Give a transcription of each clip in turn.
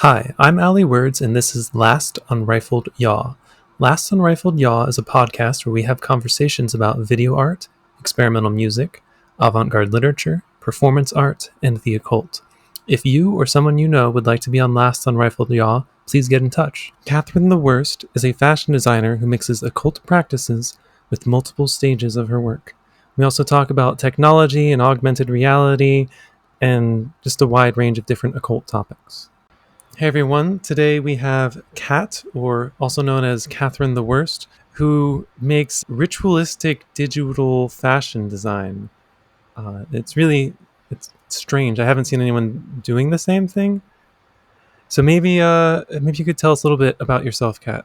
Hi, I'm LUY Words, and this is Last Unrifled Yaw. Last Unrifled Yaw is a podcast where we have conversations about video art, experimental music, avant-garde literature, performance art, and the occult. If you or someone you know would like to be on Last Unrifled Yaw, please get in touch. Catherine the Worst is a fashion designer who mixes occult practices with multiple stages of her work. We also talk about technology and augmented reality and just a wide range of different occult topics. Hey everyone, today we have Kat, or also known as Catherine the Worst, who makes ritualistic digital fashion design. It's strange. I haven't seen anyone doing the same thing. So maybe you could tell us a little bit about yourself, Kat.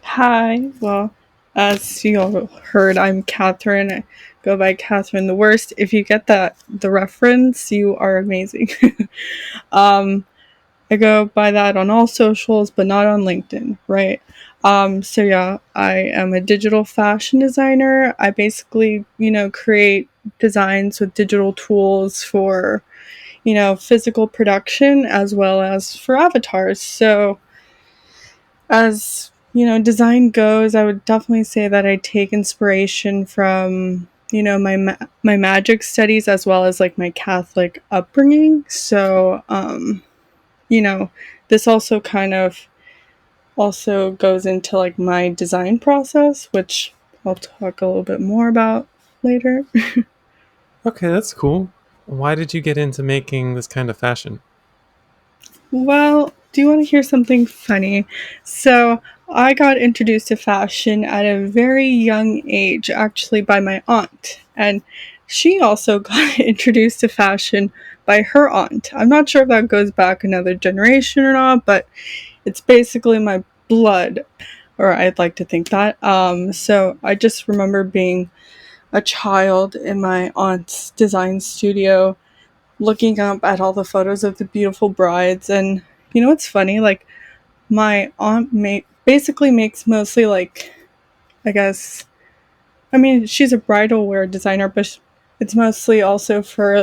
Hi, well, as you all heard, I'm Catherine. I go by Catherine the Worst. If you get the reference, you are amazing. um, I go by that on all socials, but not on LinkedIn, right? So yeah, I am a digital fashion designer. I basically, create designs with digital tools for, physical production as well as for avatars. So as design goes, I would definitely say that I take inspiration from my magic studies as well as like my Catholic upbringing. So you know this also kind of also goes into like my design process, which I'll talk a little bit more about later. Okay, that's cool. Why did you get into making this kind of fashion? Well, do you want to hear something funny? So, I got introduced to fashion at a very young age, actually, by my aunt. And she also got introduced to fashion by her aunt. I'm not sure if that goes back another generation or not, but it's basically my blood, or I'd like to think that. So, I just remember being a child in my aunt's design studio looking up at all the photos of the beautiful brides. And what's funny, like my aunt basically makes mostly like, I guess, I mean, she's a bridal wear designer, but it's mostly also for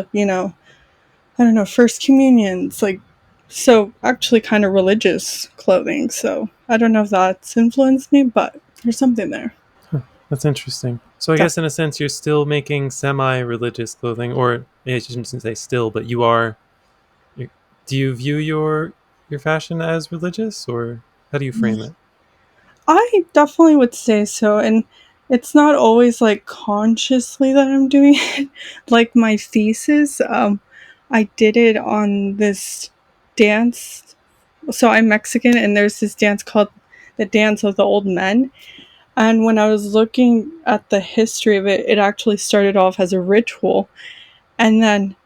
I don't know, first communions, like, so actually kind of religious clothing. So I don't know if that's influenced me, but there's something there. Huh, that's interesting. So I guess in a sense you're still making semi-religious clothing, or I shouldn't say still, but you are. Do you view your fashion as religious, or how do you frame it? I definitely would say so. And it's not always like consciously that I'm doing it. Like my thesis, I did it on this dance. So I'm Mexican, and there's this dance called the Dance of the Old Men. And when I was looking at the history of it, it actually started off as a ritual. And then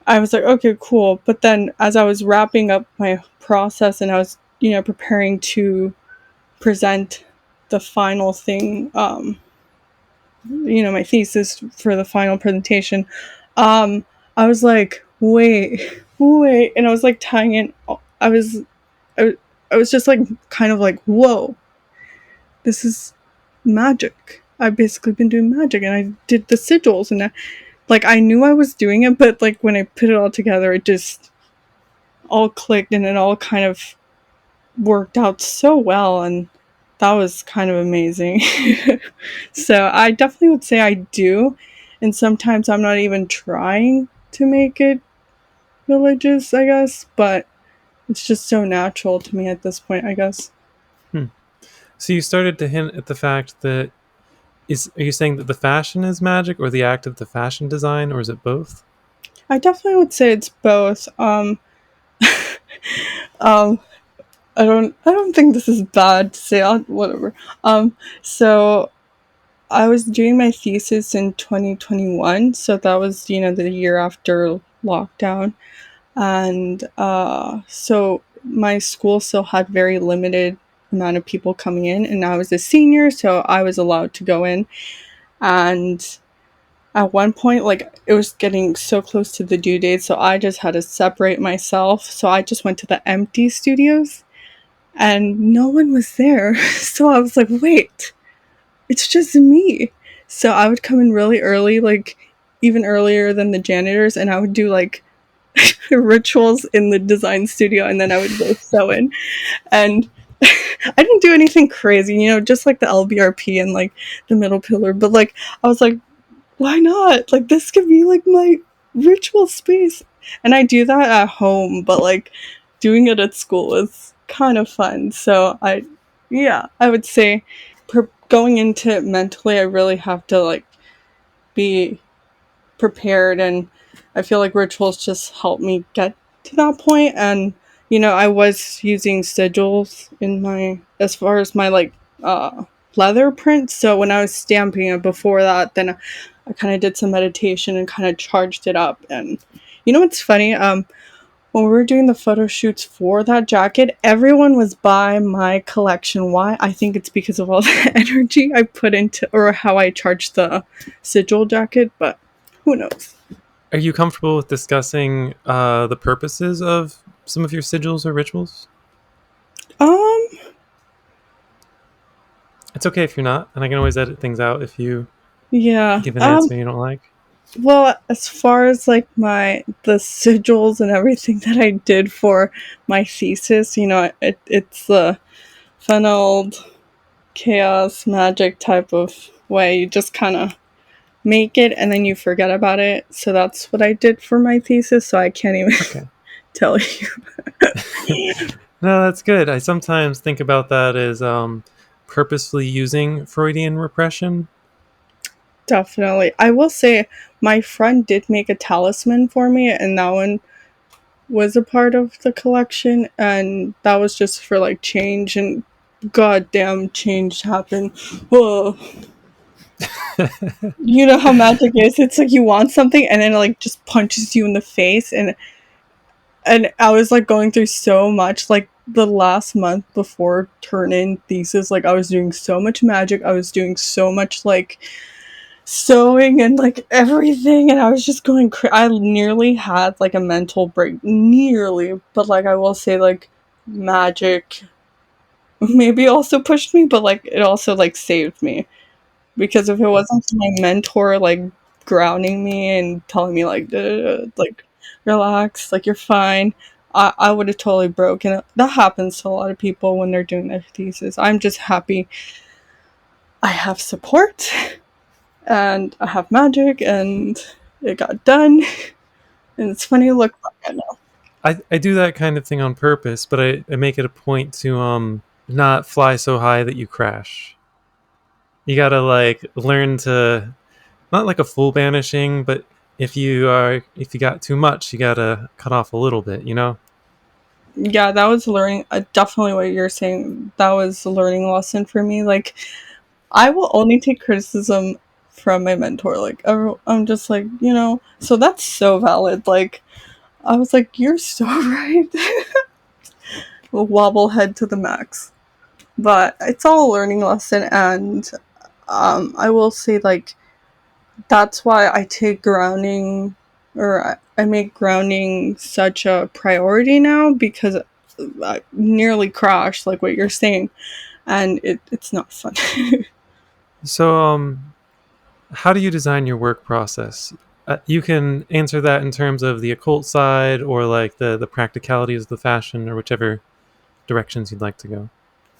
I was like, okay, cool. But then as I was wrapping up my process and I was, preparing to present the final thing, my thesis for the final presentation, um, I was like, wait, and I was like tying in. I was, I, I was just like, kind of like, whoa, this is magic. I've basically been doing magic, and I did the sigils, and like I knew I was doing it, but like when I put it all together, it just all clicked, and it all kind of worked out so well, and that was kind of amazing. So I definitely would say I do, and sometimes I'm not even trying to make it religious, I guess, but it's just so natural to me at this point, I guess. Hmm. So you started to hint at the fact that are you saying that the fashion is magic, or the act of the fashion design, or is it both? I definitely would say it's both. Um I don't think this is bad to say, whatever. So I was doing my thesis in 2021, so that was, the year after lockdown. And so my school still had very limited amount of people coming in, and I was a senior, so I was allowed to go in. And at one point, like, it was getting so close to the due date, so I just had to separate myself. So I just went to the empty studios, and no one was there. So I was like, wait, it's just me. So I would come in really early, like even earlier than the janitors, and I would do like rituals in the design studio, and then I would go sew in. And I didn't do anything crazy, just like the LBRP and like the middle pillar. But like I was like, why not? Like this could be like my ritual space. And I do that at home, but like doing it at school is kind of fun. So yeah, I would say going into it mentally, I really have to like be prepared, and I feel like rituals just help me get to that point. And I was using sigils in my, as far as my like leather print. So when I was stamping it before that, then I kind of did some meditation and kind of charged it up. And what's funny, when we were doing the photo shoots for that jacket, everyone was buying my collection. Why? I think it's because of all the energy I put into, or how I charged the sigil jacket, but who knows? Are you comfortable with discussing the purposes of some of your sigils or rituals? Um, It's okay if you're not, and I can always edit things out if you yeah. give an answer you don't like. Well, as far as like the sigils and everything that I did for my thesis, it's the funneled chaos magic type of way. You just kind of make it and then you forget about it. So that's what I did for my thesis. So I can't even Okay. tell you. No, that's good. I sometimes think about that as purposefully using Freudian repression. Definitely. I will say my friend did make a talisman for me, and that one was a part of the collection, and that was just for like change, and goddamn change happened. Whoa. You know how magic is? It's like you want something and then it like just punches you in the face, and I was like going through so much like the last month before turn in thesis. Like I was doing so much magic. I was doing so much like sewing and like everything, and I was just going I nearly had like a mental break, nearly. But like I will say, like magic maybe also pushed me, but like it also like saved me, because if it wasn't for my mentor like grounding me and telling me like like relax, like you're fine, I would have totally broken. That happens to a lot of people when they're doing their thesis. I'm just happy I have support and I have magic, and it got done. And it's funny to look back at now. I do that kind of thing on purpose, but I make it a point to not fly so high that you crash. You gotta like learn to, not like a full banishing, but if you got too much, you gotta cut off a little bit, you know? Yeah, that was learning. Definitely what you're saying. That was a learning lesson for me. Like, I will only take criticism from my mentor. Like, I'm just like, so that's so valid. Like, I was like, you're so right. Wobble head to the max. But it's all a learning lesson, and I will say, like, that's why I take grounding, or I make grounding such a priority now, because I nearly crashed, like what you're saying, and it's not fun. So how do you design your work process? You can answer that in terms of the occult side or like the practicalities of the fashion or whichever directions you'd like to go.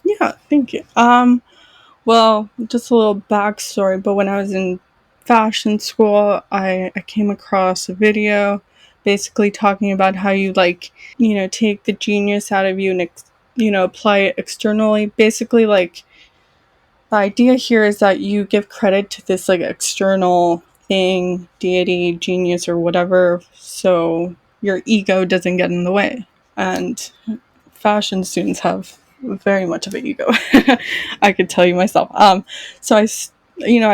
Yeah, thank you. Well, just a little backstory, but when I was in fashion school, I came across a video basically talking about how you like, take the genius out of you and apply it externally. Basically, like, the idea here is that you give credit to this like external thing, deity, genius, or whatever, so your ego doesn't get in the way. And fashion students have very much of an ego. I could tell you myself. So I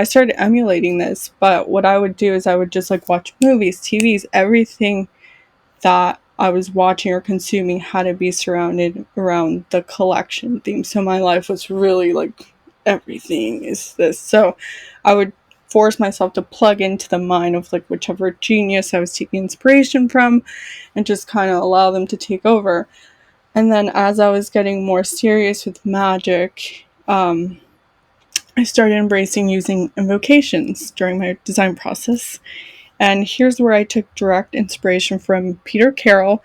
started emulating this, but what I would do is I would just like watch movies, TVs, everything that I was watching or consuming had to be surrounded around the collection theme. So my life was really like everything is this. So I would force myself to plug into the mind of like whichever genius I was taking inspiration from, and just kind of allow them to take over. And then as I was getting more serious with magic, I started embracing using invocations during my design process. And here's where I took direct inspiration from Peter Carroll.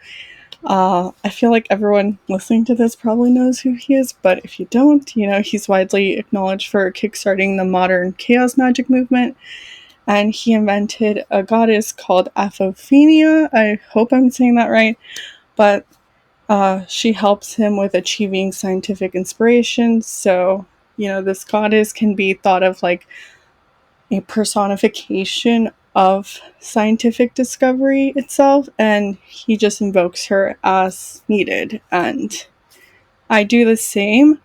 I feel like everyone listening to this probably knows who he is, but if you don't, he's widely acknowledged for kickstarting the modern chaos magic movement. And he invented a goddess called Aphophenia. I hope I'm saying that right. But she helps him with achieving scientific inspiration. So, this goddess can be thought of like a personification of scientific discovery itself, and he just invokes her as needed. And I do the same.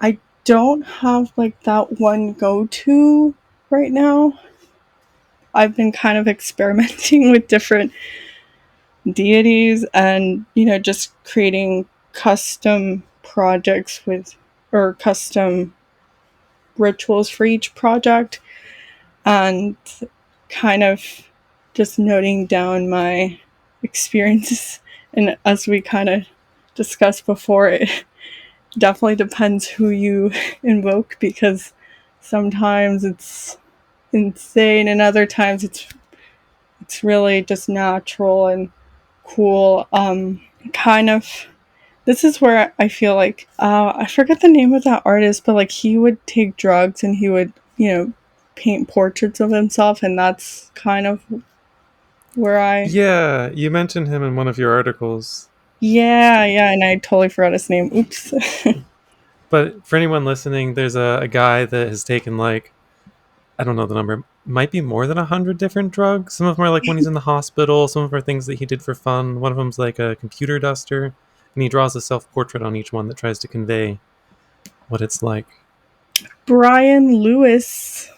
I don't have like that one go to right now. I've been kind of experimenting with different deities and, just creating custom projects with or custom rituals for each project, and kind of just noting down my experiences. And as we kind of discussed before, it definitely depends who you invoke, because sometimes it's insane and other times it's really just natural and cool. Kind of, this is where I feel like I forget the name of that artist, but like he would take drugs and he would, paint portraits of himself, and that's kind of where I Yeah, you mentioned him in one of your articles. yeah, and I totally forgot his name. Oops. But for anyone listening, there's a guy that has taken like, I don't know the number, might be more than 100 different drugs. Some of them are like when he's in the hospital. Some of them are things that he did for fun. One of them's like a computer duster, and he draws a self-portrait on each one that tries to convey what it's like. Brian Lewis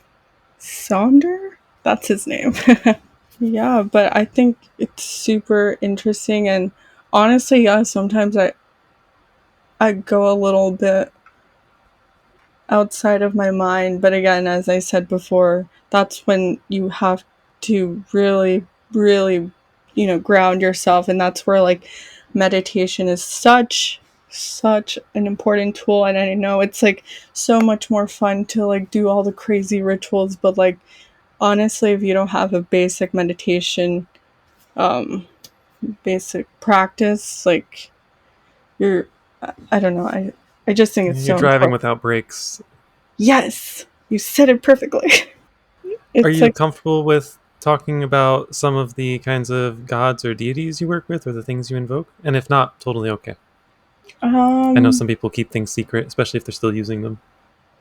Sonder? That's his name. Yeah, but I think it's super interesting, and honestly, yeah, sometimes I go a little bit outside of my mind, but again, as I said before, that's when you have to really, really, ground yourself, and that's where like meditation is such an important tool. And I know it's like so much more fun to like do all the crazy rituals, but like honestly, if you don't have a basic meditation, um basic practice, like you're I don't know, I just think it's You're so driving important. without brakes. Yes, you said it perfectly. Are It's you like comfortable with talking about some of the kinds of gods or deities you work with or the things you invoke? And if not, totally okay. I know um some people keep things secret, especially if they're still using them.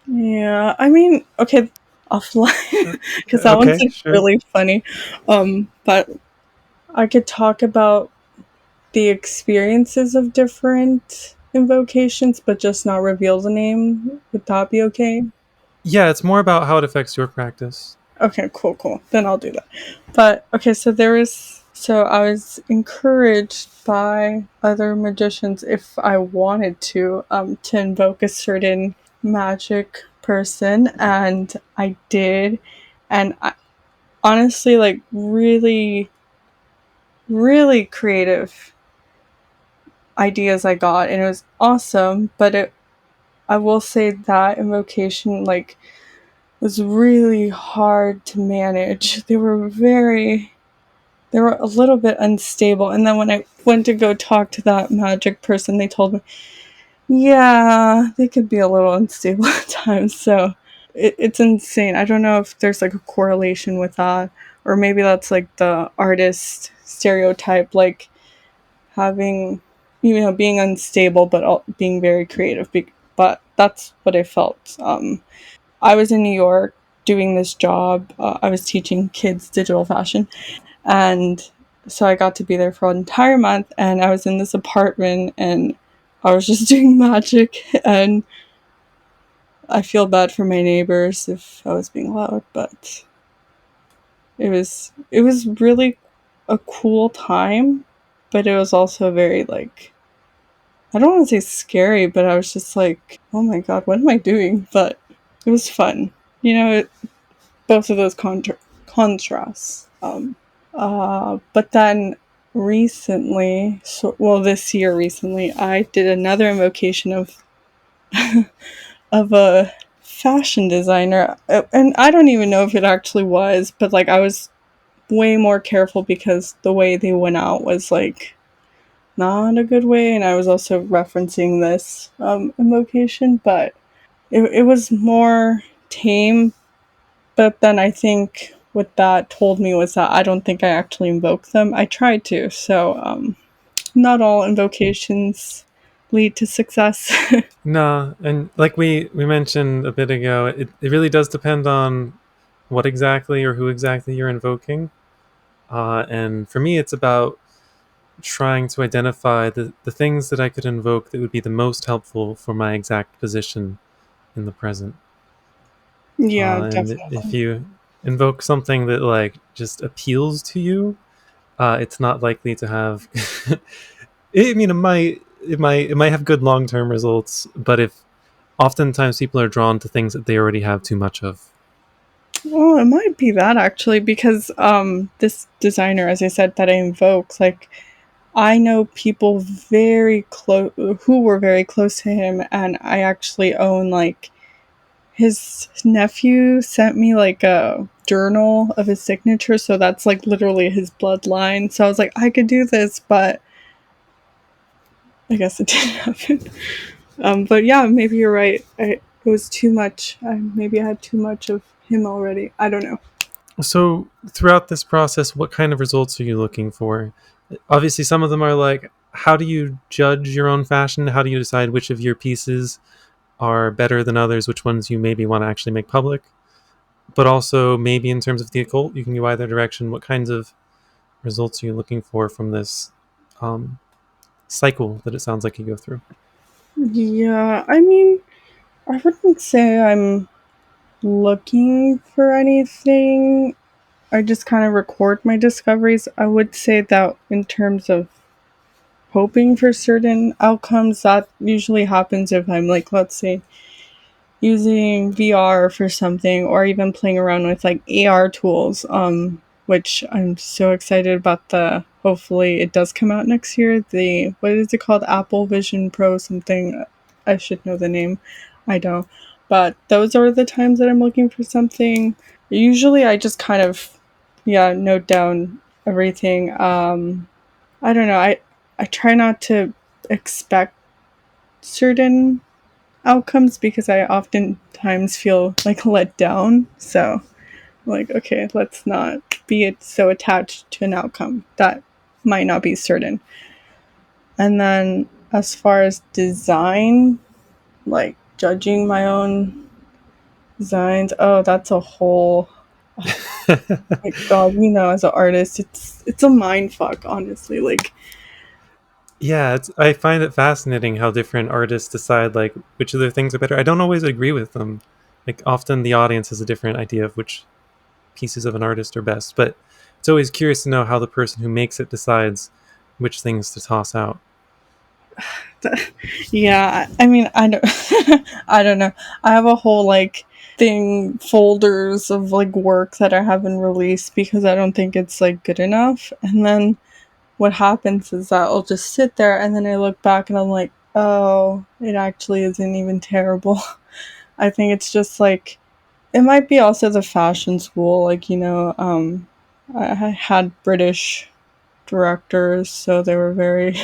yeah, I mean, okay, offline, because that one's Okay, like sure. really funny. But I could talk about the experiences of different invocations, but just not reveal the name. Would that be okay? Yeah, it's more about how it affects your practice. Okay, cool. Then I'll do that. But okay, so I was encouraged by other magicians, if I wanted to invoke a certain magic person, and I did, and I honestly like really, really creative ideas I got, and it was awesome. But I will say that invocation like was really hard to manage. They were a little bit unstable. And then when I went to go talk to that magic person, they told me, yeah, they could be a little unstable at times. So it's insane. I don't know if there's like a correlation with that, or maybe that's like the artist stereotype, like having, being unstable, but being very creative. But that's what I felt. I was in New York doing this job. I was teaching kids digital fashion, and so I got to be there for an entire month, and I was in this apartment, and I was just doing magic, and I feel bad for my neighbors if I was being loud, but it was really a cool time, but it was also very like, I don't want to say scary, but I was just like, oh my god, what am I doing? But it was fun. Both of those contrasts. But then recently, this year recently, I did another invocation of a fashion designer, and I don't even know if it actually was, but like I was way more careful because the way they went out was like not a good way, and I was also referencing this invocation, but it was more tame. But then I think what that told me was that I don't think I actually invoked them. I tried to, so not all invocations lead to success. No, and like we mentioned a bit ago, it really does depend on what exactly or who exactly you're invoking. And for me, it's about trying to identify the things that I could invoke that would be the most helpful for my exact position in the present. Yeah, And if definitely. you invoke something that like just appeals to you, it's not likely to have. I mean, it might have good long term results, but if oftentimes people are drawn to things that they already have too much of. Well, it might be that actually, because this designer, as I said, that I invoked, like I know people very close who were very close to him, and I actually own like his nephew sent me like a journal of his signature, so that's like literally his bloodline. So I was like, I could do this, but I guess it didn't happen. But yeah, maybe you're right. It was too much. Maybe I had too much of him already. I don't know. So, throughout this process, what kind of results are you looking for? Obviously, some of them are like, how do you judge your own fashion? How do you decide which of your pieces are better than others, which ones you maybe want to actually make public? But also, maybe in terms of the occult, you can go either direction. What kinds of results are you looking for from this um, cycle that it sounds like you go through? Yeah, I mean, I wouldn't say I'm looking for anything. I just kind of record my discoveries. I would say that in terms of hoping for certain outcomes, that usually happens if I'm like, let's say, using VR for something or even playing around with like AR tools, which I'm so excited about. The hopefully it does come out next year. The what is it called? Apple Vision Pro something. I should know the name. I don't. But those are the times that I'm looking for something. Usually I just kind of yeah, note down everything. I don't know. I try not to expect certain outcomes because I oftentimes feel like let down. So, like, okay, let's not be so attached to an outcome that might not be certain. And then, as far as design, like judging my own designs, oh, that's a whole. My God, as an artist, it's a mind fuck, honestly. Like, Yeah, I find it fascinating how different artists decide like which of their things are better. I don't always agree with them. Like often the audience has a different idea of which pieces of an artist are best, but it's always curious to know how the person who makes it decides which things to toss out. yeah, I mean, I don't, I don't know. I have a whole like thing folders of like work that I haven't released because I don't think it's like good enough. And then what happens is that I'll just sit there and then I look back and I'm like, oh, it actually isn't even terrible. I think it's just like it might be also the fashion school, like I had British directors, so they were very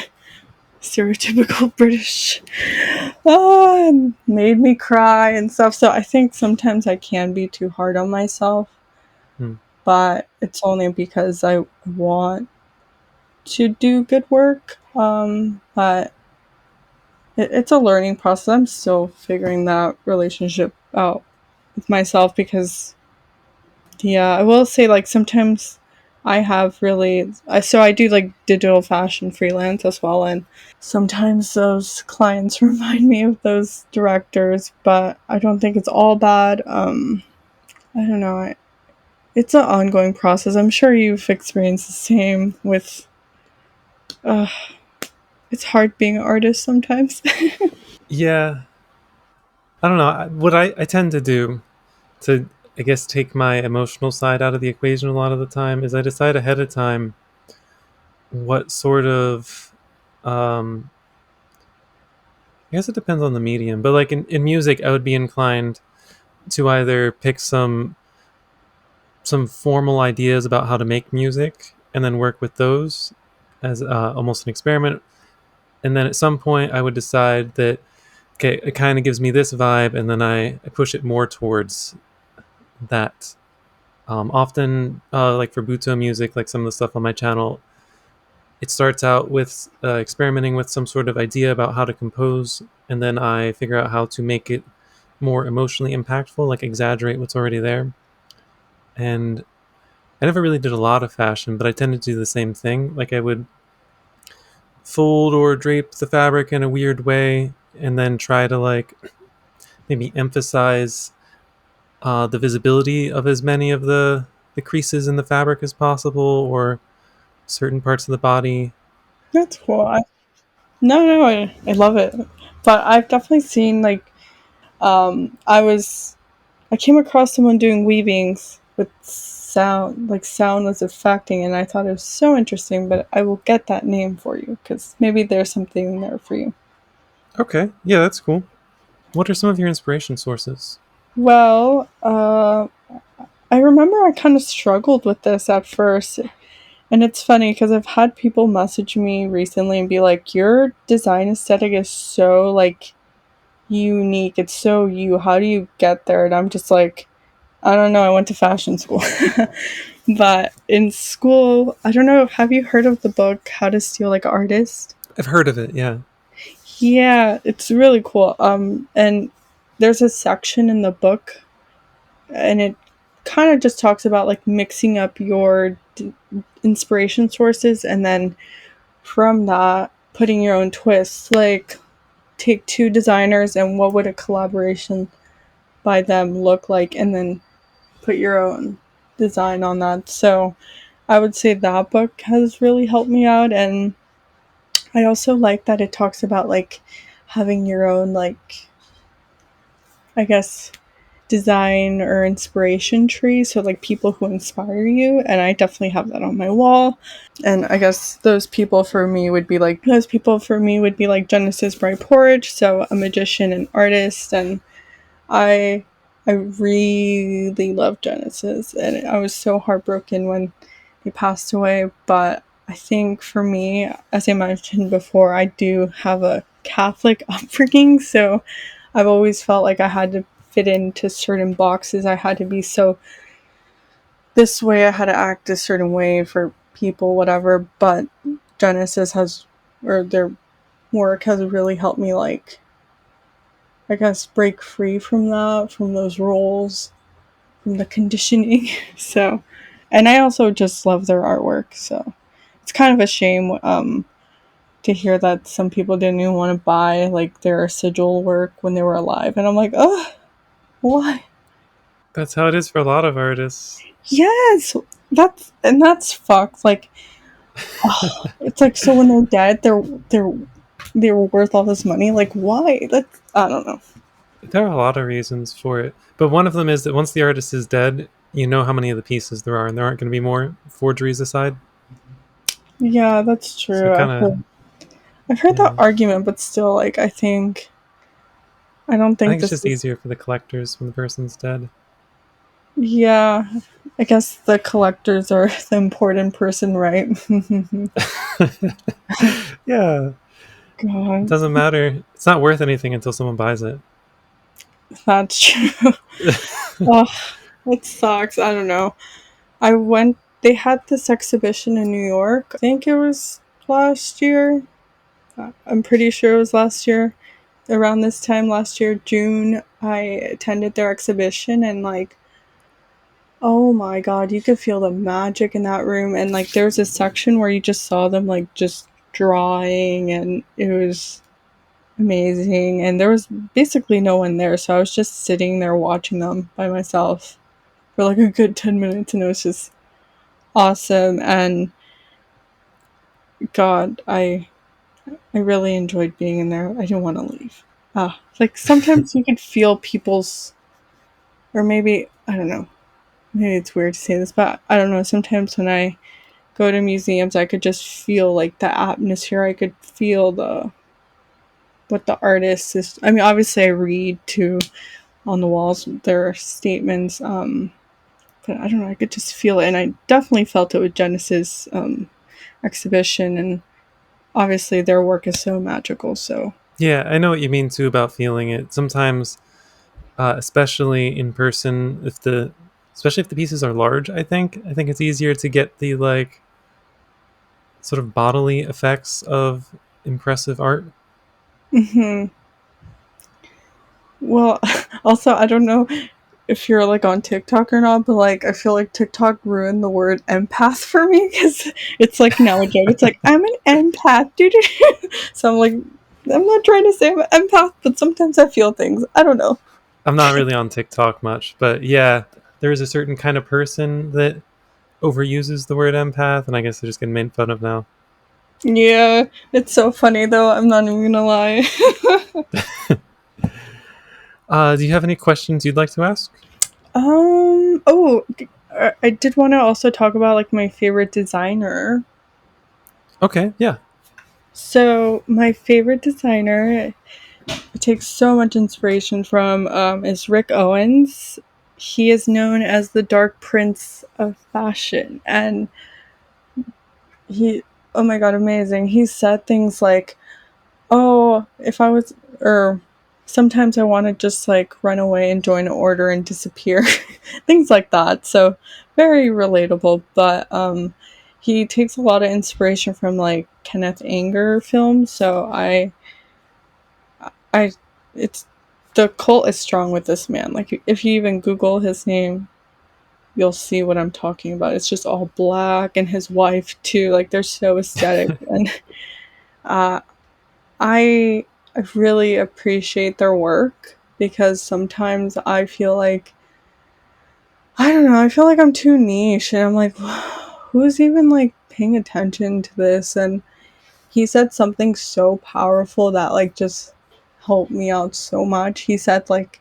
stereotypical British. And made me cry and stuff. So I think sometimes I can be too hard on myself, Hmm. but it's only because I want to do good work. But it's a learning process. I'm still figuring that relationship out with myself because, yeah, I will say like sometimes I have really, so I do like digital fashion freelance as well, and sometimes those clients remind me of those directors, but I don't think it's all bad. I don't know. It's an ongoing process. I'm sure you've experienced the same with. Uh, it's hard being an artist sometimes. Yeah, I don't know. What I tend to do to, I guess, take my emotional side out of the equation a lot of the time is I decide ahead of time what sort of I guess it depends on the medium, but like in music, I would be inclined to either pick some some formal ideas about how to make music and then work with those as almost an experiment. And then at some point, I would decide that, okay, it kind of gives me this vibe, and then I push it more towards that. Often, like for Buto music, like some of the stuff on my channel, it starts out with experimenting with some sort of idea about how to compose, and then I figure out how to make it more emotionally impactful, like exaggerate what's already there. And I never really did a lot of fashion, but I tended to do the same thing. Like I would fold or drape the fabric in a weird way, and then try to like maybe emphasize the visibility of as many of the creases in the fabric as possible, or certain parts of the body. That's cool. I love it. But I've definitely seen like I came across someone doing weavings with sound, like sound was affecting, and I thought it was so interesting. But I will get that name for you because maybe there's something there for you. Okay, yeah, that's cool. What are some of your inspiration sources? Well, I remember I kind of struggled with this at first, and it's funny because I've had people message me recently and be like, "Your design aesthetic is so like unique. It's so you. How do you get there?" And I'm just like, I don't know. I went to fashion school. But in school, I don't know. Have you heard of the book How to Steal Like an Artist? I've heard of it, yeah. Yeah, it's really cool. And there's a section in the book, and it kind of just talks about like mixing up your inspiration sources, and then from that, putting your own twists. Like, take two designers, and what would a collaboration by them look like, and then put your own design on that. So I would say that book has really helped me out. And I also like that it talks about like having your own, like, I guess, design or inspiration tree. So, like, people who inspire you. And I definitely have that on my wall. And I guess those people for me would be like Genesis Bright Porridge. So, a magician and artist. And I I really love Genesis, and I was so heartbroken when he passed away. But I think for me, as I mentioned before, I do have a Catholic upbringing, so I've always felt like I had to fit into certain boxes. I had to be so this way. I had to act a certain way for people, whatever. But Genesis has, or their work has really helped me, like, I guess, break free from that, from those roles, from the conditioning. So, and I also just love their artwork. So it's kind of a shame to hear that some people didn't even want to buy like their sigil work when they were alive, and I'm like, oh, why? That's how it is for a lot of artists. Yes, that's fucked. Like, oh, it's like, so when they're dead, they're worth all this money. Like, why? That's, I don't know. There are a lot of reasons for it, but one of them is that once the artist is dead, you know how many of the pieces there are, and there aren't going to be more forgeries aside. Yeah, that's So true. kind of, I've heard that yeah. argument, but still, like, I don't I think think it's this just is. easier for the collectors when the person's dead. Yeah, I guess the collectors are the important person, right? Yeah, it God, doesn't matter. It's not worth anything until someone buys it. that's true. Oh, it sucks. I don't know. They had this exhibition in New York. I think it was last year. I'm pretty sure it was last year. Around this time last year, June, I attended their exhibition, and like, oh my god, you could feel the magic in that room. And like, there was a section where you just saw them like just drawing, and it was amazing. And there was basically no one there, so I was just sitting there watching them by myself for like a good 10 minutes, and it was just awesome. And god, I really enjoyed being in there. I didn't want to leave. Like, sometimes you could feel people's, or maybe, I don't know, maybe it's weird to say this, but I don't know, sometimes when I go to museums, I could just feel like the atmosphere. I could feel the what the artist is. I mean, obviously, I read too on the walls their statements. But I don't know, I could just feel it, and I definitely felt it with Genesis exhibition, and obviously their work is so magical. So Yeah, I know what you mean too about feeling it. Sometimes, especially in person, especially if the pieces are large, I think it's easier to get the like sort of bodily effects of impressive art. mhm. Well, also I don't know if you're like on TikTok or not, but like I feel like TikTok ruined the word empath for me because it's like now a joke. It's like I'm an empath, dude. So I'm like, I'm not trying to say I'm an empath, but sometimes I feel things. I don't know. I'm not really on TikTok much, but yeah, there is a certain kind of person that overuses the word empath, and I guess they're just getting made fun of now. Yeah, it's so funny though. I'm not even gonna lie. Do you have any questions you'd like to ask? Oh, I did want to also talk about like my favorite designer. Okay, yeah. So my favorite designer I take so much inspiration from is Rick Owens. He is known as the Dark Prince of Fashion, and he, oh my god, amazing. He said things like, "Oh, if I was," or sometimes I want to just like run away and join an order and disappear, things like that. So very relatable, but he takes a lot of inspiration from like Kenneth Anger films. So I it's the cult is strong with this man. Like if you even Google his name, you'll see what I'm talking about. It's just all black, and his wife too. Like they're so aesthetic, and uh, I I really appreciate their work because sometimes I feel like I don't know. I feel like I'm too niche, and I'm like, who's even like paying attention to this? And he said something so powerful that like just helped me out so much. He said like,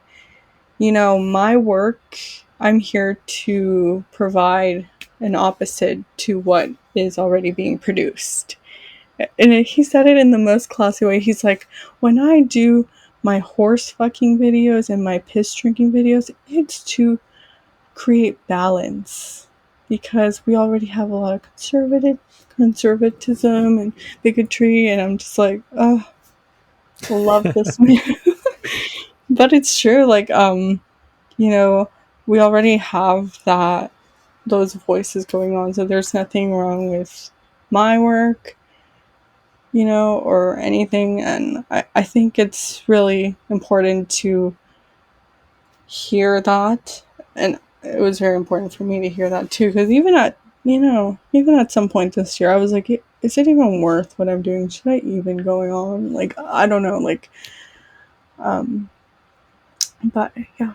my work, I'm here to provide an opposite to what is already being produced. And he said it in the most classy way. He's like, when I do my horse fucking videos and my piss drinking videos, it's to create balance because we already have a lot of conservatism and bigotry, and I'm just like, oh, love this man. But it's true, like you know, we already have those voices going on, so there's nothing wrong with my work, or anything. And I think it's really important to hear that. And it was very important for me to hear that too, because even at some point this year, I was like, is it even worth what I'm doing? Should I even going on? Like, I don't know. Like, um, but yeah,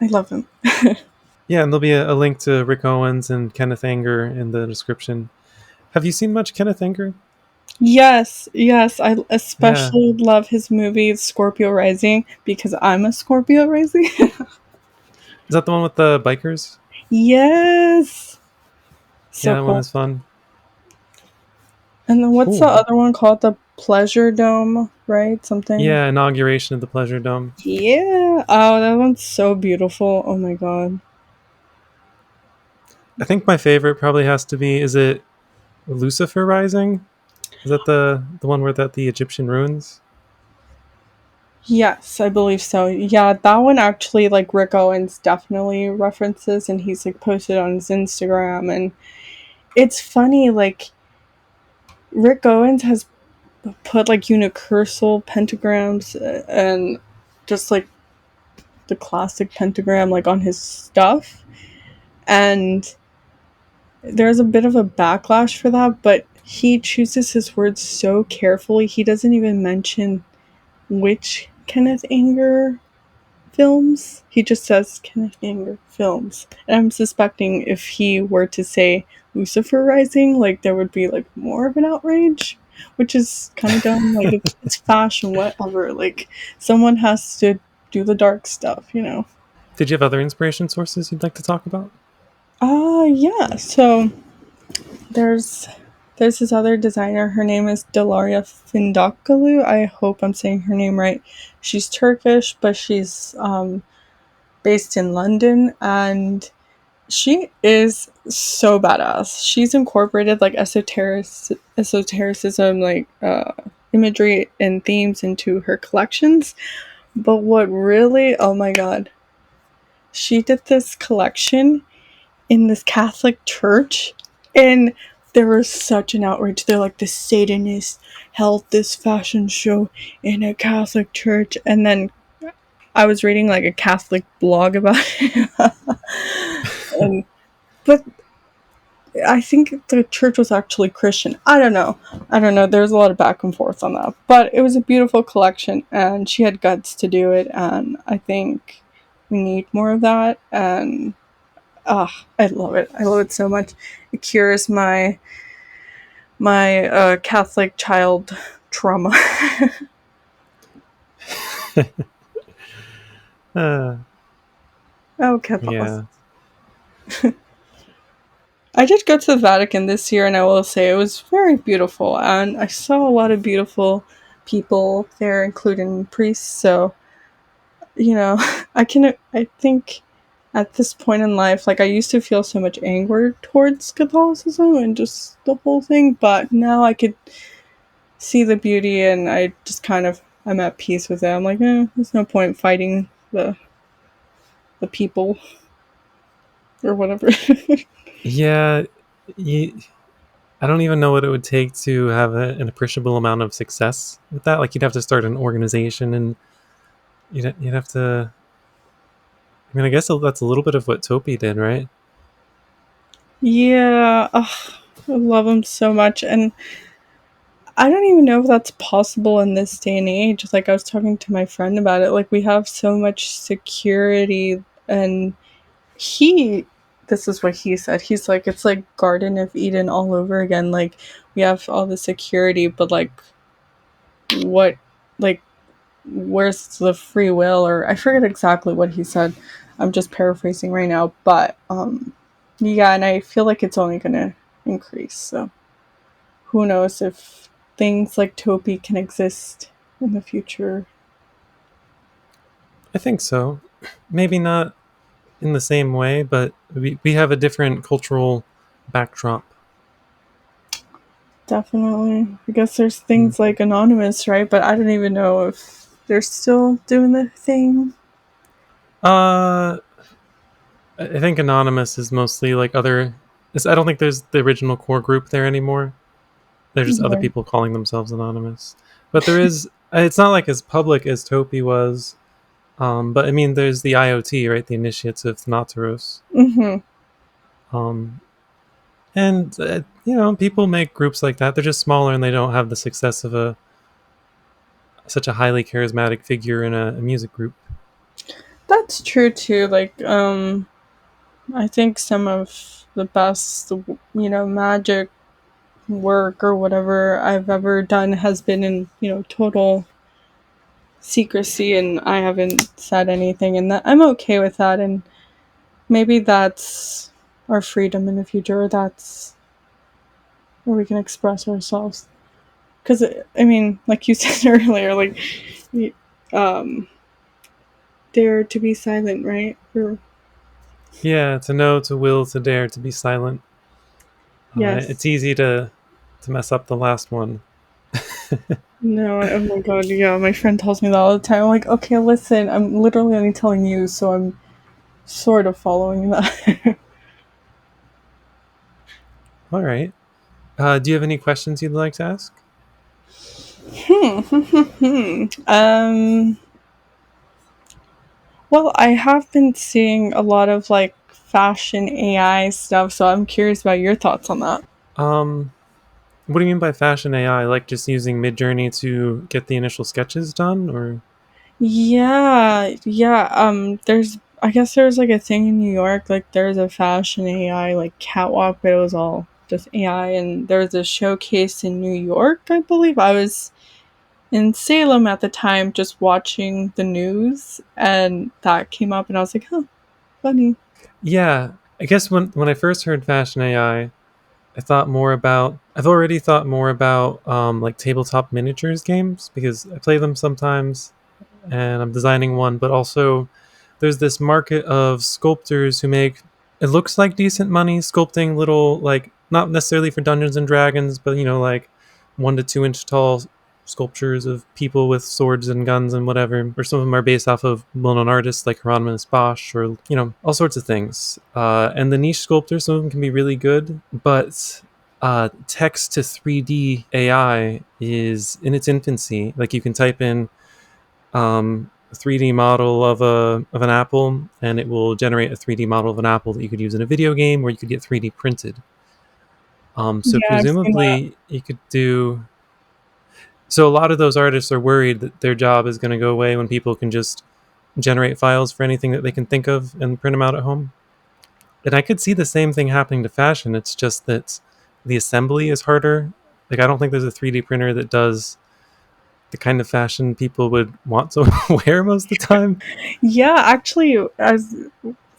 I love him. Yeah, and there'll be a link to Rick Owens and Kenneth Anger in the description. Have you seen much Kenneth Anger? Yes, yes. I Yeah. especially love his movie Scorpio Rising because I'm a Scorpio Rising. Is that the one with the bikers? Yes. Yeah, So that one cool. is fun. And then what's the Cool. other one called? The Pleasure Dome, right? Something. Yeah, inauguration of the Pleasure Dome. Yeah. Oh, that one's so beautiful. Oh my god. I think my favorite probably has to be, is it Lucifer Rising? Is that the one where that the Egyptian ruins? Yes, I believe so. Yeah, that one actually, like Rick Owens definitely references, and he's like posted on his Instagram, and it's funny. Like Rick Owens has put like unicursal pentagrams and just like the classic pentagram like on his stuff, and there's a bit of a backlash for that, but he chooses his words so carefully. He doesn't even mention which Kenneth Anger films. He just says Kenneth Anger films. And I'm suspecting if he were to say Lucifer Rising, like there would be like more of an outrage, which is kind of dumb. Like it's fashion, whatever. Like someone has to do the dark stuff. Did you have other inspiration sources you'd like to talk about? Yeah. So there's there's this other designer. Her name is Delaria Findakalu. I hope I'm saying her name right. She's Turkish, but she's based in London, and She is so badass. She's incorporated like esotericism, like imagery and themes into her collections. But what really, oh my god, she did this collection in this Catholic church, and there was such an outrage. They're like, the Satanists held this fashion show in a Catholic church, and then I was reading like a Catholic blog about it, and but I think the church was actually Christian. I don't know. I don't know. There's a lot of back and forth on that. But it was a beautiful collection and she had guts to do it, and I think we need more of that, and I love it. I love it so much. It cures my Catholic child trauma. Uh, Oh, Catholics. yeah. I did go to the Vatican this year, and I will say it was very beautiful, and I saw a lot of beautiful people there, including priests. So I think at this point in life, like I used to feel so much anger towards Catholicism and just the whole thing, but now I could see the beauty, and I'm at peace with it. I'm like, there's no point fighting the people or whatever. Yeah. You, I don't even know what it would take to have an appreciable amount of success with that. Like, you'd have to start an organization, and you'd have to. I mean, I guess that's a little bit of what Topi did, right? Yeah, ugh, I love them so much, and I don't even know if that's possible in this day and age. Like I was talking to my friend about it. Like we have so much security, and he this is what he said. He's like, it's like Garden of Eden all over again. Like we have all the security, but what like where's the free will? Or I forget exactly what he said. I'm just paraphrasing right now, but yeah, and I feel like it's only gonna increase. So who knows if things like Topi can exist in the future. I think so. Maybe not in the same way, but we have a different cultural backdrop. Definitely. I guess there's things Mhm. like Anonymous, right? But I don't even know if they're still doing the thing. Uh, I think Anonymous is mostly like other. I don't think there's the original core group there anymore. There's just other Right. people calling themselves Anonymous. But there is. It's not like as public as Topi was. But I mean, there's the IoT, right? The Initiates of Thanateros. Mm-hmm. Um, and people make groups like that. They're just smaller, and they don't have the success of a such a highly charismatic figure in a music group. That's true too. I think some of the best, magic work or whatever I've ever done has been in, total secrecy, and I haven't said anything, and that I'm okay with that. And maybe that's our freedom in the future. Or that's where we can express ourselves. Because I mean, like you said earlier, like um, dare to be silent, right? Or Yeah, to know, to will, to dare, to be silent. yes, It's easy to mess up the last one. no, oh my god, yeah. My friend tells me that all the time. I'm like, okay, listen, I'm literally only telling you, so I'm sort of following that. All right. Do you have any questions you'd like to ask? um, well, I have been seeing a lot of like fashion AI stuff, so I'm curious about your thoughts on that. Um, what do you mean by fashion AI? Like just using Midjourney to get the initial sketches done, or? Yeah, yeah. I guess there's like a thing in New York, like there's a fashion AI like catwalk, but it was all just AI. And there was a showcase in New York, I believe. I was in Salem at the time, just watching the news, and that came up, and I was like, "Huh, funny." Yeah, I guess when I first heard fashion AI, I thought more about. I've already thought more about like tabletop miniatures games because I play them sometimes, and I'm designing one. But also, there's this market of sculptors who make It looks like decent money sculpting little, like, not necessarily for Dungeons and Dragons, but like 1 to 2 inch tall sculptures of people with swords and guns and whatever. Or some of them are based off of well-known artists like Hieronymus Bosch, or all sorts of things. And the niche sculptors, some of them can be really good, but text to 3D AI is in its infancy. Like, you can type in a 3D model of an apple, and it will generate a 3D model of an apple that you could use in a video game, or you could get 3D printed. So Yeah, I've seen that. presumably you could do. So a lot of those artists are worried that their job is going to go away when people can just generate files for anything that they can think of and print them out at home. And I could see the same thing happening to fashion. It's just that the assembly is harder. Like, I don't think there's a 3D printer that does the kind of fashion people would want to wear most of the time. Yeah, actually, as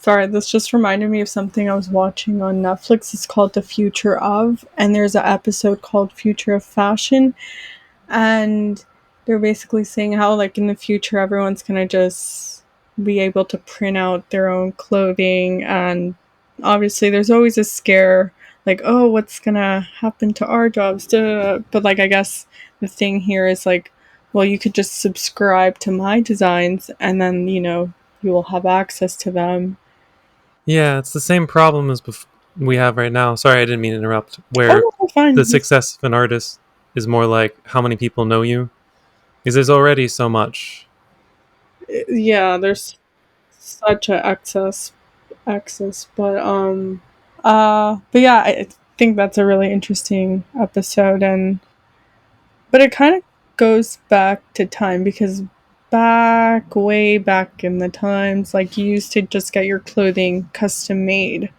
sorry, this just reminded me of something I was watching on Netflix. It's called The Future of, and there's an episode called Future of Fashion, and they're basically saying how, like, in the future everyone's gonna just be able to print out their own clothing, and obviously there's always a scare, like, oh, what's gonna happen to our jobs? Duh. But like, I guess the thing here is like, well, you could just subscribe to my designs, and then you will have access to them. Yeah, it's the same problem as we have right now. Sorry, I didn't mean to interrupt. Where Oh, no, the fine. success of an artist is more like how many people know you, because there's already so much. Yeah, there's such a access, but yeah, I think that's a really interesting episode, and but it kind of goes back to time because way back in the times, like, you used to just get your clothing custom made.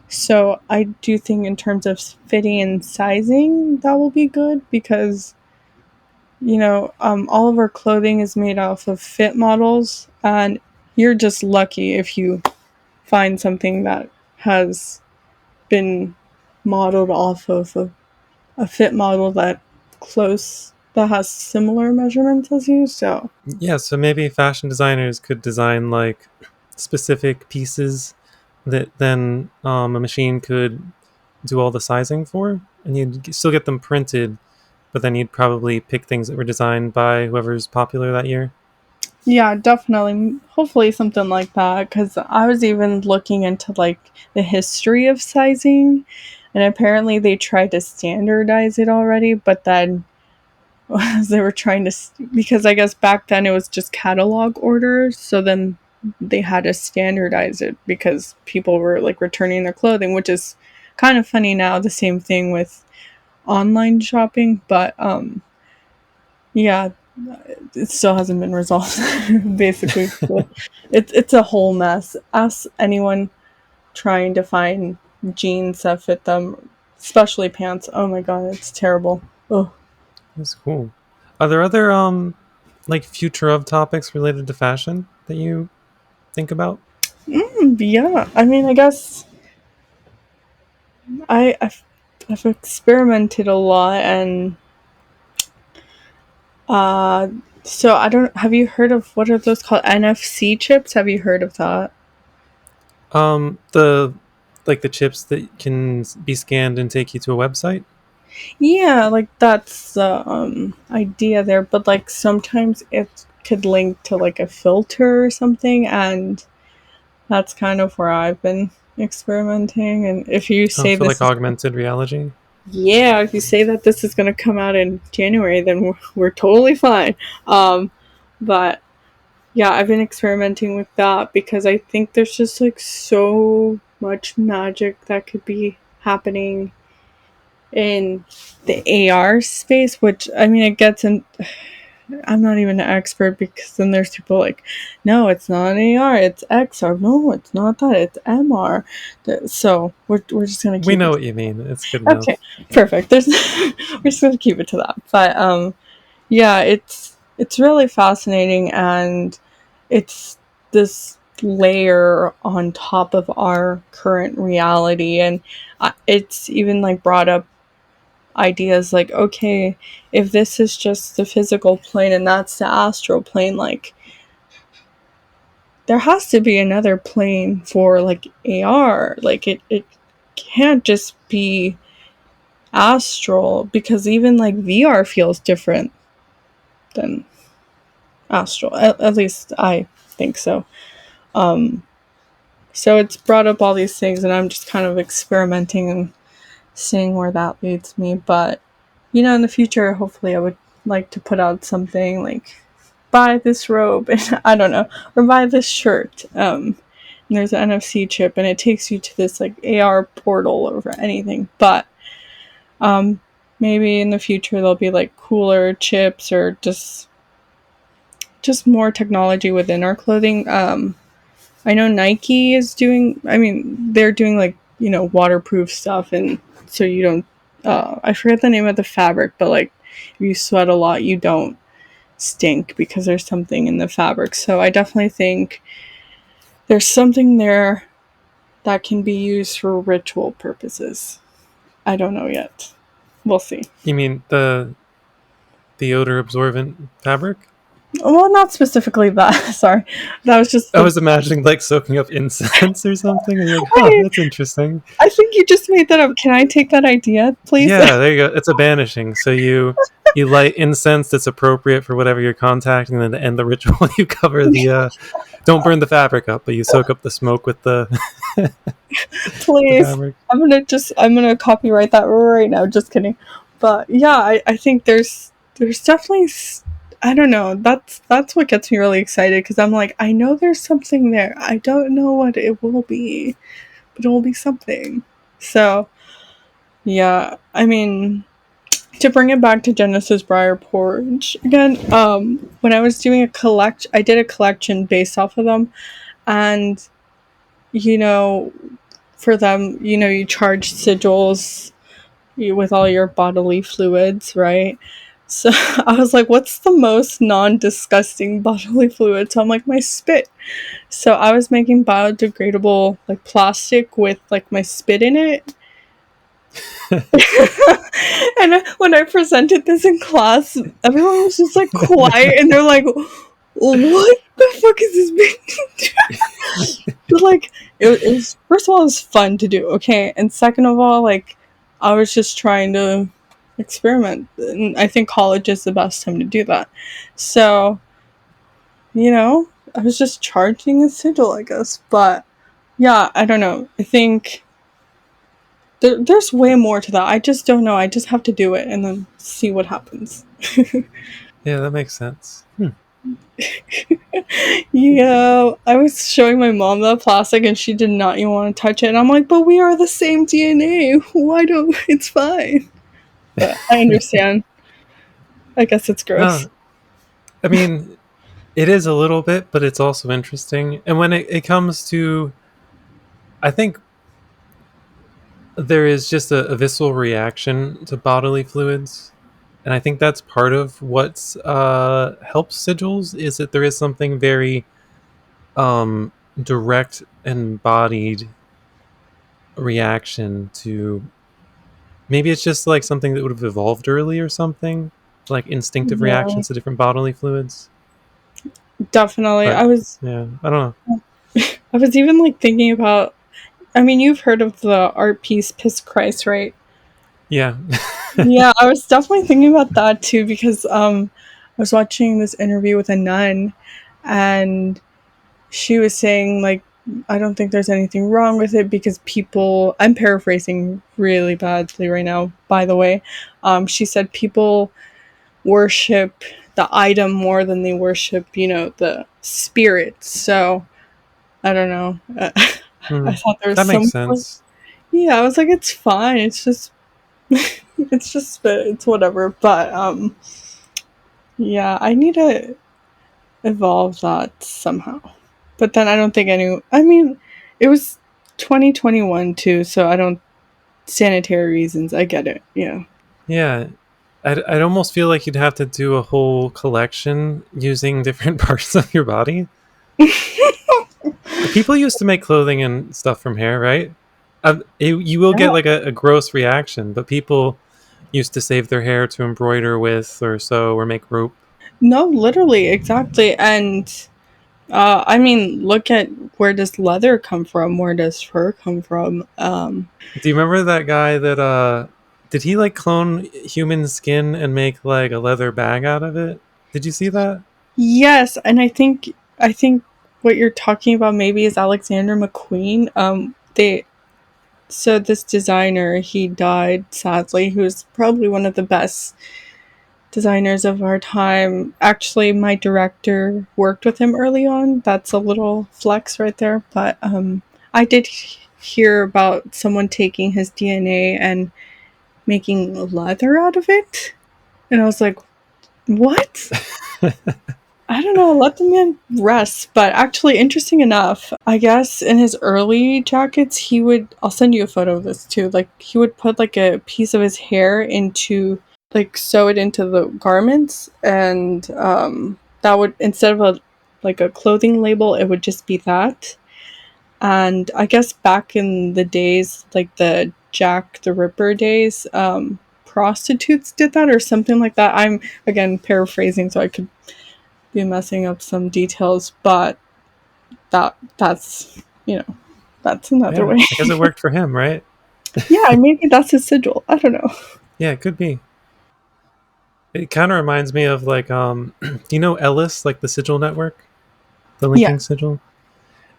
So I do think in terms of fitting and sizing, that will be good because all of our clothing is made off of fit models, and you're just lucky if you find something that has been modeled off of a fit model that has similar measurements as you. So Yeah, so maybe fashion designers could design like specific pieces that then a machine could do all the sizing for, and you'd still get them printed, but then you'd probably pick things that were designed by whoever's popular that year. yeah, definitely. Hopefully something like that. Because I was even looking into like the history of sizing, and apparently they tried to standardize it already, but then as they were trying to, because I guess back then it was just catalog orders, so then they had to standardize it because people were like returning their clothing, which is kind of funny now. The same thing with online shopping, but yeah, it still hasn't been resolved. Basically, so it's a whole mess. Ask anyone trying to find jeans that fit them, especially pants. Oh my god, it's terrible. Oh. That's cool. Are there other like future of topics related to fashion that you think about? Yeah, I mean, I guess I've experimented a lot, and uh so I don't have you heard of what are those called, NFC chips? Have you heard of that? The like the chips that can be scanned and take you to a website. Yeah, like that's the idea there, but like sometimes it could link to like a filter or something, and that's kind of where I've been experimenting. And if you Oh, say for like this is augmented reality. yeah, if you say that this is going to come out in January, then we're totally fine. But yeah, I've been experimenting with that because I think there's just like so much magic that could be happening in the AR space, which I mean, it gets in. I'm not even an expert because then there's people like, no, it's not AR, it's XR. No, it's not that, it's MR. So we're just gonna We keep know it. what you mean. It's good Okay, enough. perfect. There's we're just gonna keep it to that. But yeah, it's really fascinating, and it's this layer on top of our current reality, and it's even like brought up ideas like, okay, if this is just the physical plane and that's the astral plane, like there has to be another plane for like AR. Like it can't just be astral, because even like VR feels different than astral. At least I think so. Um, so it's brought up all these things, and I'm just kind of experimenting and seeing where that leads me. But in the future, hopefully, I would like to put out something like buy this robe, and I don't know, or buy this shirt. And there's an NFC chip, and it takes you to this like AR portal or anything. But um, maybe in the future there'll be like cooler chips, or just more technology within our clothing. I know Nike is doing. I mean, they're doing like waterproof stuff, and so you don't. I forget the name of the fabric, but like if you sweat a lot, you don't stink because there's something in the fabric. So I definitely think there's something there that can be used for ritual purposes. I don't know yet. We'll see. You mean the odor absorbent fabric? Well, not specifically that. Sorry, that was just I the. was imagining like soaking up incense or something, and you're like, huh, Wait, that's interesting. I think you just made that up. Can I take that idea, please? Yeah, there you go. It's a banishing. So you light incense that's appropriate for whatever you're contacting, and then to end the ritual, you cover the don't burn the fabric up, but you soak up the smoke with the the Please. fabric. I'm gonna copyright that right now. Just kidding. But yeah, I think there's definitely I don't know. That's what gets me really excited, because I'm like, I know there's something there. I don't know what it will be, but it will be something. So yeah, I mean, to bring it back to Genesis Briar Porch again, when I was doing I did a collection based off of them, and you know, for them, you charge sigils with all your bodily fluids, right? So I was like, what's the most non disgusting bodily fluid? So I'm like, my spit. So I was making biodegradable like plastic with like my spit in it. And when I presented this in class, everyone was just like quiet, and they're like, what the fuck is this being? But like, it was, first of all, it was fun to do, okay, and second of all, like, I was just trying to experiment, and I think college is the best time to do that. So I was just charging a sigil, I guess. But yeah, I don't know. I think there's way more to that. I just don't know. I just have to do it and then see what happens. Yeah, that makes sense. Hmm. Yeah, I was showing my mom that plastic, and she did not even want to touch it. And I'm like, but we are the same DNA. Why don't? It's fine. But I understand. I guess it's gross. No, I mean it is a little bit, but it's also interesting. And when it comes to, I think there is just a visceral reaction to bodily fluids, and I think that's part of what helps sigils, is that there is something very direct and bodied reaction to, maybe it's just like something that would have evolved early or something, like instinctive Yeah, reactions to different bodily fluids. definitely. But I was yeah, I don't know. I was even like thinking about. I mean, you've heard of the art piece "Piss Christ," right? Yeah. Yeah, I was definitely thinking about that too, because I was watching this interview with a nun, and she was saying like, I don't think there's anything wrong with it, because people, I'm paraphrasing really badly right now, by the way. She said people worship the item more than they worship, the spirit. So I don't know. I Hmm. thought there was That makes some. sense. Yeah, I was like, it's fine. It's just it's just spit. It's whatever. But yeah, I need to evolve that somehow. But then I don't think any. I mean, it was 2021 too, so I don't. Sanitary reasons. I get it. Yeah. Yeah, I'd almost feel like you'd have to do a whole collection using different parts of your body. People used to make clothing and stuff from hair, right? You will Yeah. get like a gross reaction, but people used to save their hair to embroider with or sew or make rope. No, literally, exactly. And I mean, look at where does leather come from? Where does fur come from? Do you remember that guy that did he like clone human skin and make like a leather bag out of it? Did you see that? Yes, and I think what you're talking about maybe is Alexander McQueen. They so this designer, he died sadly. He was probably one of the best designers of our time. Actually, my director worked with him early on. That's a little flex right there, but I did hear about someone taking his DNA and making leather out of it. And I was like, what? I don't know, let the man rest. But actually, interesting enough, I guess in his early jackets, he would, I'll send you a photo of this too. Like, he would put like a piece of his hair into, like, sew it into the garments. And that would, instead of like a clothing label, it would just be that. And I guess back in the days, like the Jack the Ripper days, prostitutes did that or something like that. I'm again paraphrasing, so I could be messing up some details, but that's that's another Yeah, way. I guess it worked for him, right? Yeah, maybe that's his sigil. I don't know. Yeah, it could be. It kind of reminds me of like you know Ellis, like the sigil network, the Yeah. linking sigil.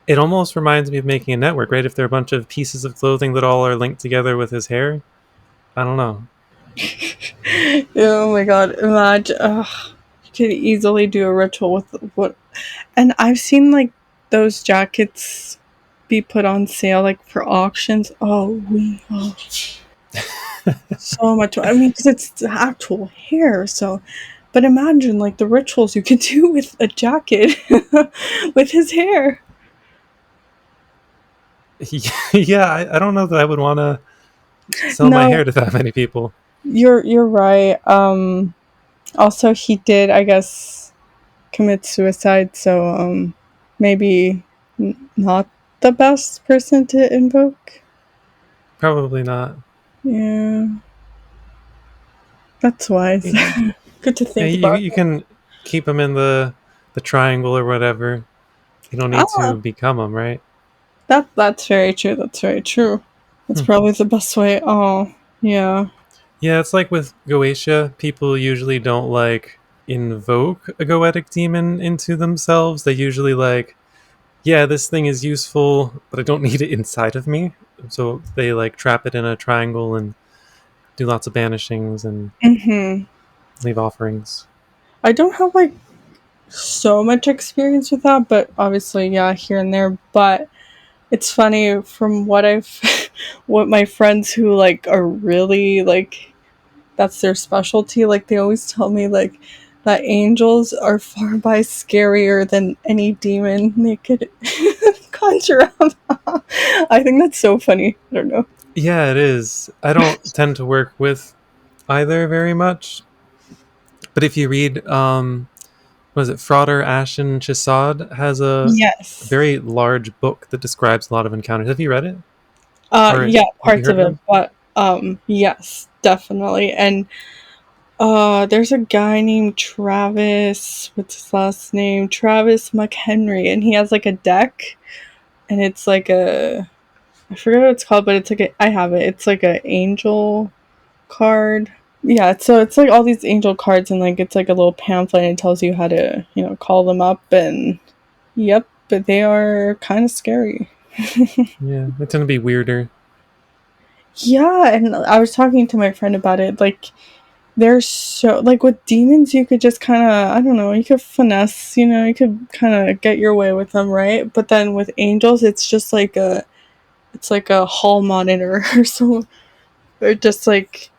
It almost reminds me of making a network, right? If there are a bunch of pieces of clothing that all are linked together with his hair. I don't know. Oh my god, imagine. You could easily do a ritual with what, and I've seen like those jackets be put on sale like for auctions. Oh, so much. I mean, because it's the actual hair. So, but imagine like the rituals you could do with a jacket with his hair. Yeah, I don't know that I would want to sell my No, hair to that many people. you're right. Also, he did, I guess, commit suicide. So, maybe not the best person to invoke. Probably not. Yeah, that's wise. Yeah, Good to yeah, think about. you can keep them in the triangle or whatever. You don't need Ah, to become them, right? that's very true. That's very true. That's Hmm. probably the best way. Oh, yeah. Yeah, it's like with Goetia, people usually don't like invoke a goetic demon into themselves. They usually like, yeah, this thing is useful, but I don't need it inside of me. So they like trap it in a triangle and do lots of banishings and Hmm. leave offerings. I don't have like so much experience with that, but obviously, yeah, here and there. But it's funny from what I've, what my friends who like are really like, that's their specialty. Like they always tell me like that angels are far by scarier than any demon they could conjure up. I think that's so funny. I don't know. Yeah, it is. I don't tend to work with either very much, but if you read, what is it, Frauder Ashen Chisad has a Yes. very large book that describes a lot of encounters. Have you read it? Or Yeah, have you parts heard of of it, them? but yes, definitely. And there's a guy named Travis. What's his last name? Travis McHenry, and he has like a deck, and it's like a, I forget what it's called, but it's like I have it. It's like a angel card. Yeah, so it's like all these angel cards, and like it's like a little pamphlet, and it tells you how to call them up, and yep, but they are kind of scary. Yeah, they tend to be weirder. Yeah, and I was talking to my friend about it. Like they're so like with demons, you could just kind of, I don't know, you could finesse, you could kind of get your way with them, right? But then with angels, it's like a hall monitor or so, or just like,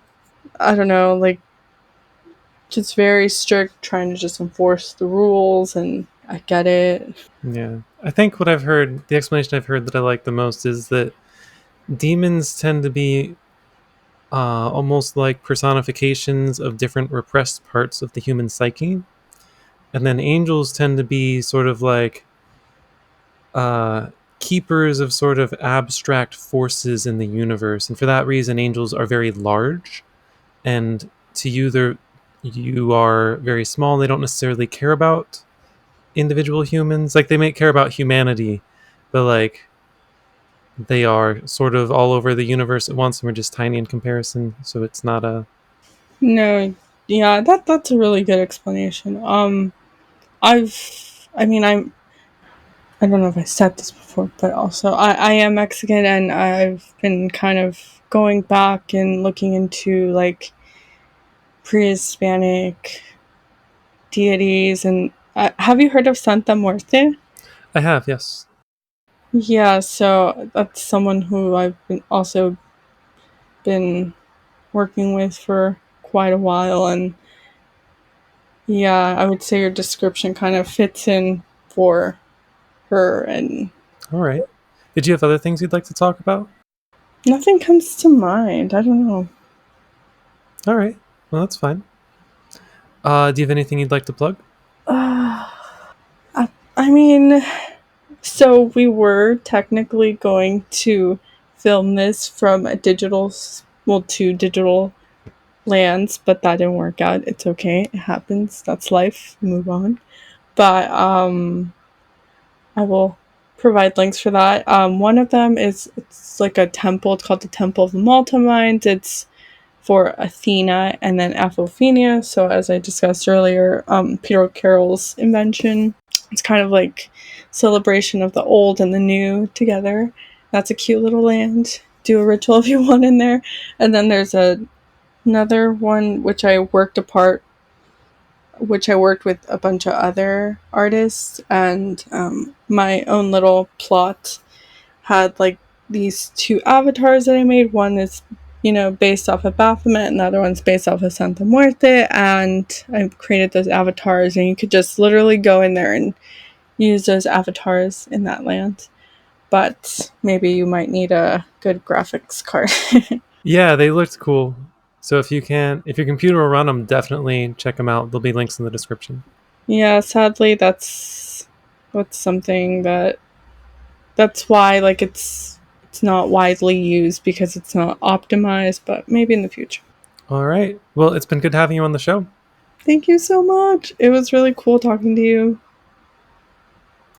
I don't know, like just very strict, trying to just enforce the rules, and I get it. Yeah. I think what I've heard, the explanation I've heard that I like the most is that demons tend to be almost like personifications of different repressed parts of the human psyche. And then angels tend to be sort of like uh, keepers of sort of abstract forces in the universe. And for that reason, angels are very large. And to you, you are very small. They don't necessarily care about individual humans. Like they may care about humanity, but like they are sort of all over the universe at once, and we're just tiny in comparison. So it's not a. No, yeah, that's a really good explanation. I mean, I don't know if I said this before, but also I am Mexican, and I've been kind of going back and looking into like pre-Hispanic deities. And have you heard of Santa Muerte? I have, yes. Yeah, so that's someone who I've been working with for quite a while, and yeah, I would say your description kind of fits in for her, and All right. Did you have other things you'd like to talk about? nothing comes to mind. I don't know. All right. Well, that's fine. Do you have anything you'd like to plug? I mean, so we were technically going to film this from a two digital lands, but that didn't work out. It's okay. It happens. That's life. Move on. But I will provide links for that. One of them is it's like a temple. It's called the Temple of the Multimind. It's for Athena and then Apophenia. So as I discussed earlier, Peter Carroll's invention. It's kind of like celebration of the old and the new together. That's a cute little land. Do a ritual if you want in there. And then there's another one which I worked with a bunch of other artists, and my own little plot had like these two avatars that I made. One is, based off of Baphomet, and the other one's based off of Santa Muerte. And I created those avatars, and you could just literally go in there and use those avatars in that land. But maybe you might need a good graphics card. Yeah, they looked cool. So if your computer will run them, definitely check them out. There'll be links in the description. Yeah, sadly, that's something that's why like it's not widely used because it's not optimized, but maybe in the future. All right. Well, it's been good having you on the show. Thank you so much. It was really cool talking to you.